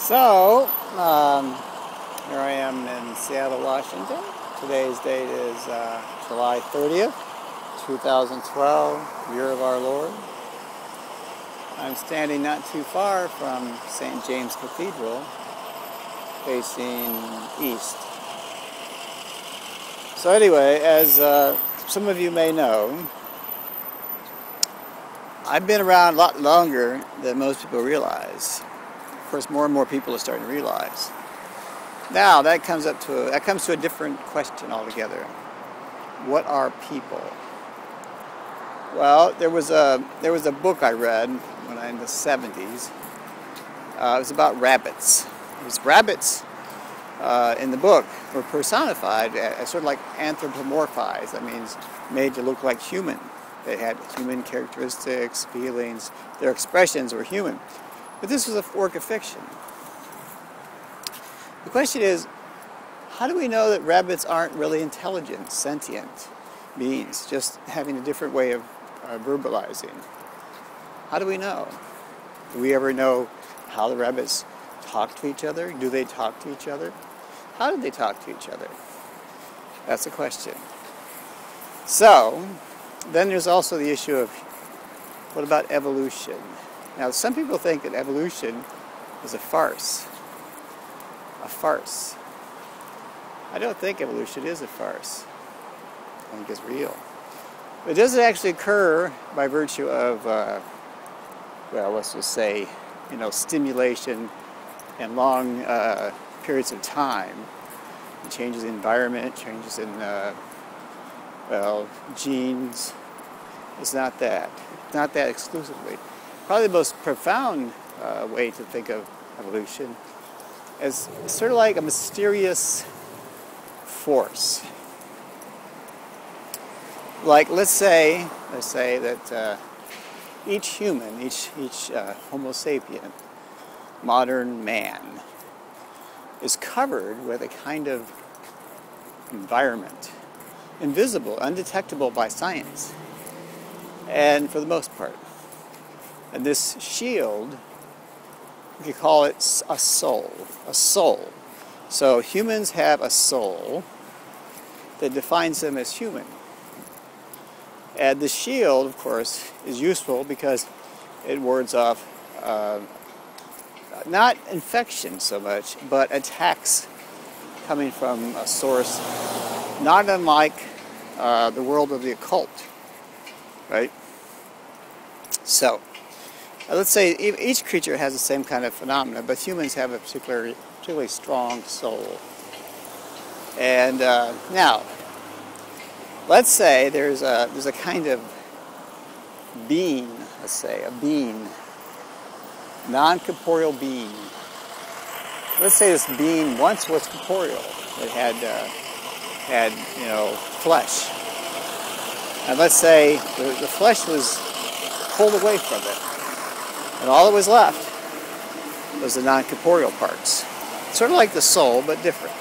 So, here I am in Seattle, Washington. Today's date is July 30th, 2012, year of our Lord. I'm standing not too far from St. James Cathedral, facing east. So anyway, as some of you may know, I've been around a lot longer than most people realize. Of course, more and more people are starting to realize. Now that comes to a different question altogether. What are people? Well, there was a book I read when I in the 70s. It was about rabbits. These rabbits in the book were personified as sort of like anthropomorphized. That means made to look like human. They had human characteristics, feelings. Their expressions were human. But this was a work of fiction. The question is, how do we know that rabbits aren't really intelligent, sentient beings, just having a different way of verbalizing? How do we know? Do we ever know how the rabbits talk to each other? Do they talk to each other? How do they talk to each other? That's the question. So, then there's also the issue of, what about evolution? Now, some people think that evolution is a farce. A farce. I don't think evolution is a farce. I think it's real. But does it actually occur by virtue of, well, let's just say, stimulation and long periods of time? Changes in environment, changes in, genes. It's not that. Not that exclusively. Probably the most profound way to think of evolution is sort of like a mysterious force. Like, let's say that each human, each Homo sapien, modern man, is covered with a kind of environment, invisible, undetectable by science, and for the most part. And this shield, we could call it a soul. A soul. So humans have a soul that defines them as human. And the shield, of course, is useful because it wards off not infection so much, but attacks coming from a source not unlike the world of the occult, right? So, let's say each creature has the same kind of phenomena, but humans have a particularly strong soul. And now, let's say there's a kind of being, let's say, a being, non-corporeal being. Let's say this being once was corporeal. It had flesh. And let's say the flesh was pulled away from it. And all that was left was the non-corporeal parts. Sort of like the soul, but different.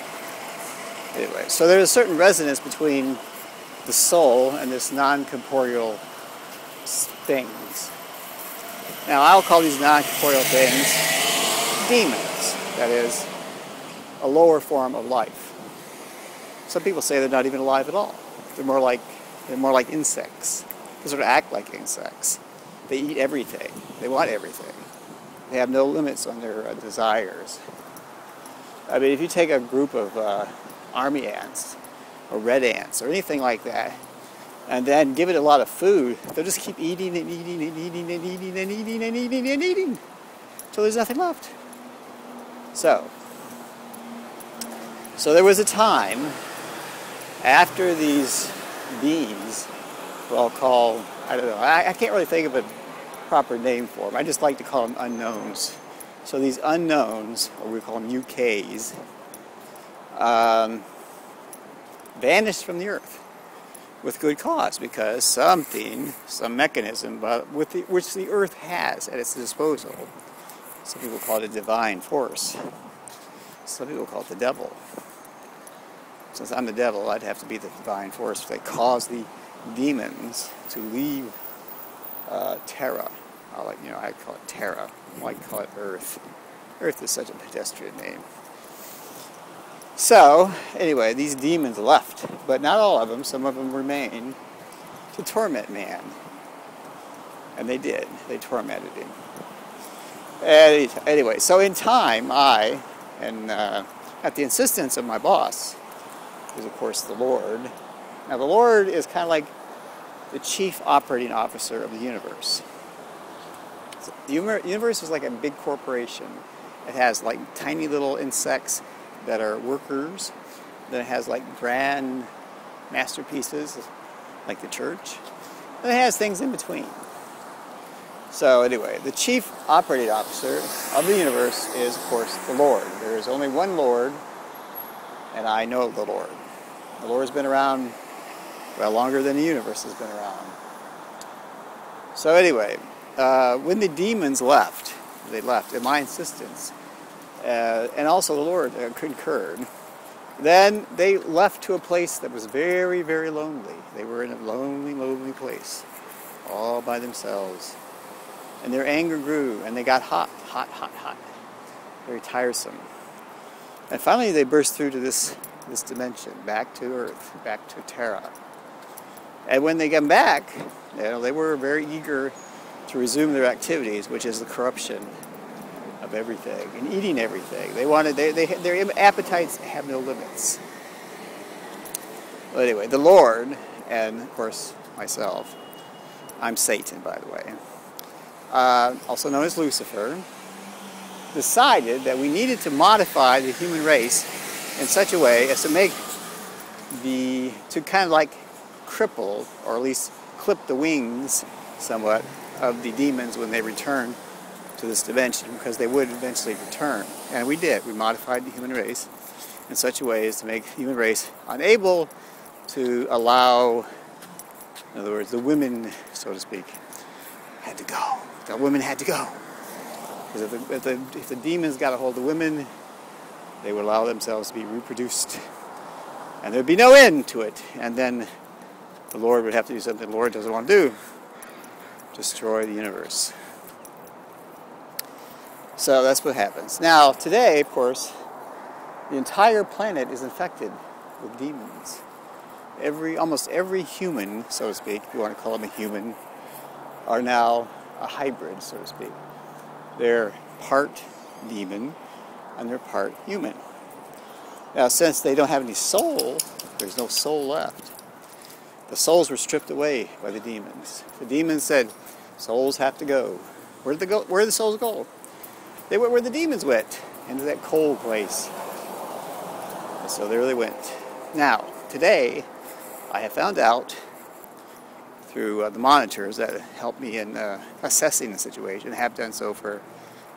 Anyway, so there's a certain resonance between the soul and this non-corporeal things. Now, I'll call these non-corporeal things demons. That is, a lower form of life. Some people say they're not even alive at all. They're more like insects. They sort of act like insects. They eat everything. They want everything. They have no limits on their desires. I mean, if you take a group of army ants or red ants or anything like that, and then give it a lot of food, they'll just keep eating and eating and eating and eating and eating and eating and eating until there's nothing left. So there was a time after these beings, who I'll call, I don't know, I can't really think of a proper name for them. I just like to call them unknowns. So these unknowns, or we call them Yghjs, vanished from the earth with good cause, because some mechanism which the earth has at its disposal. Some people call it a divine force. Some people call it the devil. Since I'm the devil, I'd have to be the divine force that caused the demons to leave Terra. I call it Terra. I like to call it Earth. Earth is such a pedestrian name. So, anyway, these demons left, but not all of them. Some of them remained to torment man. And they did. They tormented him. Anyway, so in time, at the insistence of my boss, who's of course the Lord. Now the Lord is kind of like the chief operating officer of the universe. So the universe is like a big corporation. It has like tiny little insects that are workers. Then it has like grand masterpieces, like the church. And it has things in between. So anyway, the chief operating officer of the universe is, of course, the Lord. There is only one Lord, and I know the Lord. The Lord's been around, well, longer than the universe has been around. So anyway, when the demons left, they left at my insistence, and also the Lord concurred, then they left to a place that was very, very lonely. They were in a lonely, lonely place, all by themselves. And their anger grew, and they got hot, very tiresome. And finally they burst through to this dimension, back to Earth, back to Terra. And when they came back, they were very eager to resume their activities, which is the corruption of everything and eating everything. Their appetites have no limits. Well, anyway, the Lord, and of course myself, I'm Satan, by the way, also known as Lucifer, decided that we needed to modify the human race in such a way as to kind of like cripple, or at least clip the wings somewhat, of the demons when they return to this dimension, because they would eventually return. And we did. We modified the human race in such a way as to make the human race unable to allow, in other words, the women, so to speak, had to go. The women had to go. Because if the demons got a hold of women, they would allow themselves to be reproduced. And there'd be no end to it. And then the Lord would have to do something the Lord doesn't want to do. Destroy the universe. So that's what happens. Now, today, of course, the entire planet is infected with demons. Almost every human, so to speak, if you want to call them a human, are now a hybrid, so to speak. They're part demon and they're part human. Now, since they don't have any soul, there's no soul left. The souls were stripped away by the demons. The demons said, souls have to go. Where did the souls go? They went where the demons went, into that cold place. And so there they went. Now, today, I have found out through the monitors that help me in assessing the situation, have done so for,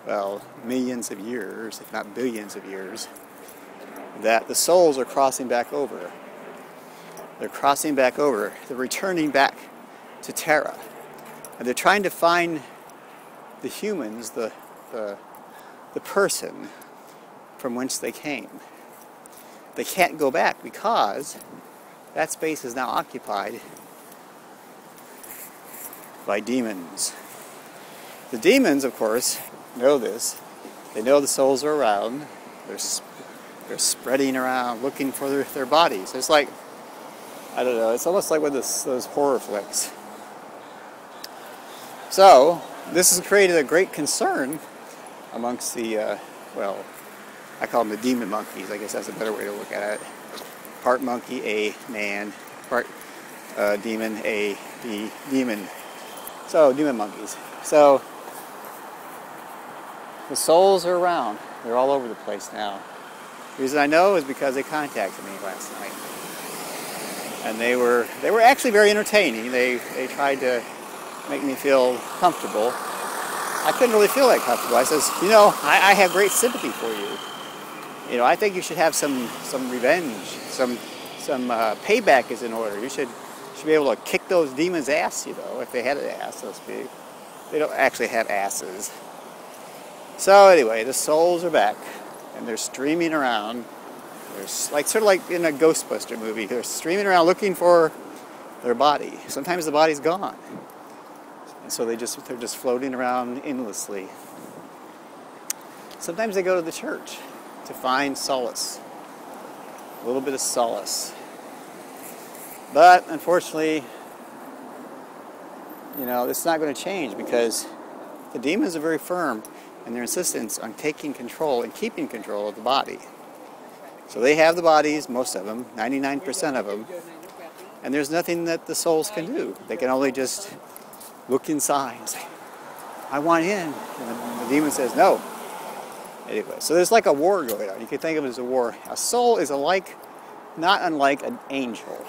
well, millions of years, if not billions of years, that the souls are crossing back over. They're crossing back over. They're returning back to Terra. And they're trying to find the humans, the person from whence they came. They can't go back because that space is now occupied by demons. The demons, of course, know this. They know the souls are around. They're spreading around looking for their bodies. It's like, I don't know, it's almost like with those horror flicks. So, this has created a great concern amongst the, well, I call them the demon monkeys. I guess that's a better way to look at it. Part monkey, a man. Part demon, a demon. So, demon monkeys. So, the souls are around. They're all over the place now. The reason I know is because they contacted me last night. And they were actually very entertaining. They tried to make me feel comfortable. I couldn't really feel that comfortable. I says, I have great sympathy for you. I think you should have some revenge, some payback is in order. You should be able to kick those demons' ass, if they had an ass, so to speak. They don't actually have asses. So anyway, the souls are back, and they're streaming around. They're sort of like in a Ghostbuster movie. They're streaming around looking for their body. Sometimes the body's gone, and so they're just floating around endlessly. sometimes they go to the church to find solace, a little bit of solace. But unfortunately, you know, it's not going to change because the demons are very firm in their insistence on taking control and keeping control of the body. So they have the bodies, most of them, 99% of them, and there's nothing that the souls can do. They can only just look inside and say, I want in. And the demon says, no. Anyway, so there's like a war going on. You can think of it as a war. A soul is not unlike an angel.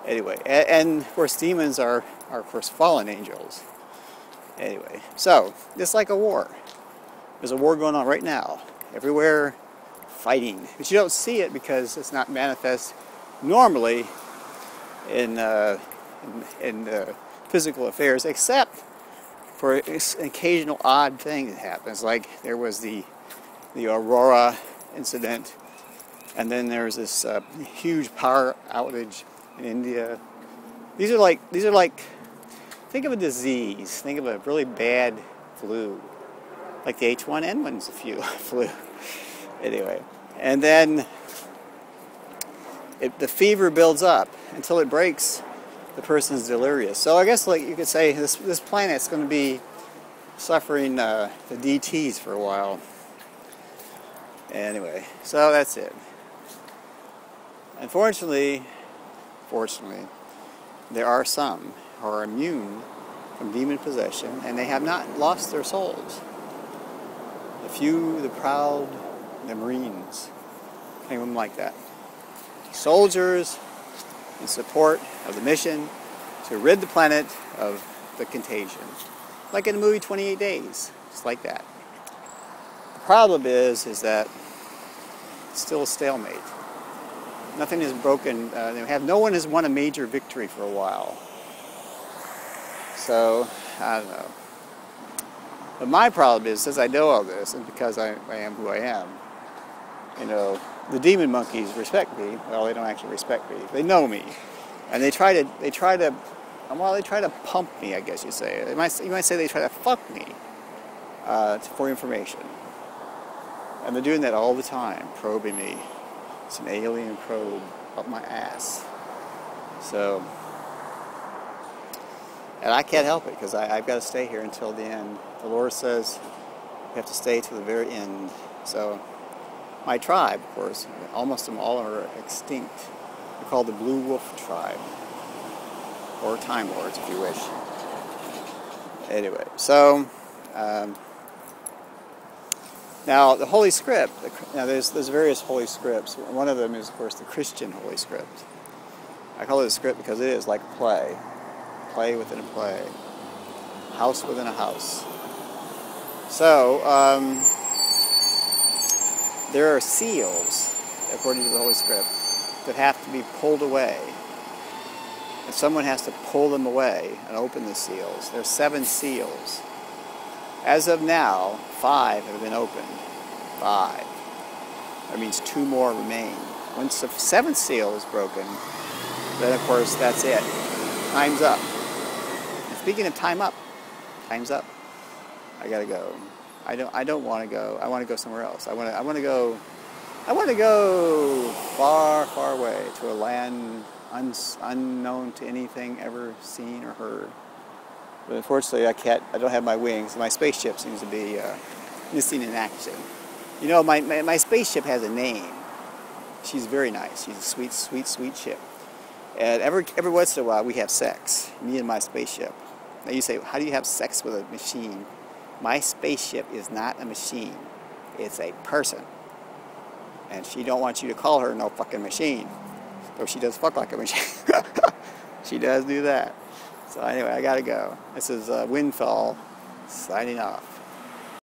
Anyway, and of course demons are of course fallen angels. Anyway, so it's like a war. There's a war going on right now. Everywhere, fighting. But you don't see it because it's not manifest normally in physical affairs, except for an occasional odd thing that happens. Like there was the Aurora incident, and then there was this huge power outage in India. These are like, think of a disease. Think of a really bad flu, like the H1N1's flu. Anyway, and then the fever builds up until it breaks. The person's delirious. So I guess, like you could say, this planet's going to be suffering the DTs for a while. Anyway, so that's it. Unfortunately, there are some who are immune from demon possession, and they have not lost their souls. The few, the proud, the Marines, anyone like that. Soldiers in support of the mission to rid the planet of the contagion. Like in the movie 28 Days. It's like that. The problem is that it's still a stalemate. Nothing is broken. No one has won a major victory for a while. So, I don't know. But my problem is, since I know all this, and because I am who I am, you know, the demon monkeys respect me. Well, they don't actually respect me. They know me, and they try to pump me, I guess you say. You might say they try to fuck me for information, and they're doing that all the time, probing me. It's an alien probe up my ass. So, and I can't help it because I've got to stay here until the end. The Lord says you have to stay to the very end. So. My tribe, of course, almost all are extinct. They're called the Blue Wolf tribe, or Time Lords, if you wish. Anyway, so now the Holy Script. Now there's various Holy Scripts. One of them is, of course, the Christian Holy Script. I call it a script because it is like a play within a play, house within a house. So. There are seals, according to the Holy Script, that have to be pulled away. And someone has to pull them away and open the seals. There are 7 seals. As of now, 5 have been opened. 5. That means 2 more remain. Once the 7th seal is broken, then of course that's it. Time's up. And speaking of time's up. I gotta go. I don't want to go. I want to go somewhere else. I want to go far, far away to a land unknown to anything ever seen or heard. But unfortunately, I don't have my wings. My spaceship seems to be missing in action. You know, my spaceship has a name. She's very nice. She's a sweet, sweet, sweet ship. And every once in a while, we have sex. Me and my spaceship. Now you say, how do you have sex with a machine? My spaceship is not a machine. It's a person. And she don't want you to call her no fucking machine. Though she does fuck like a machine. She does do that. So anyway, I gotta go. This is Windfall signing off.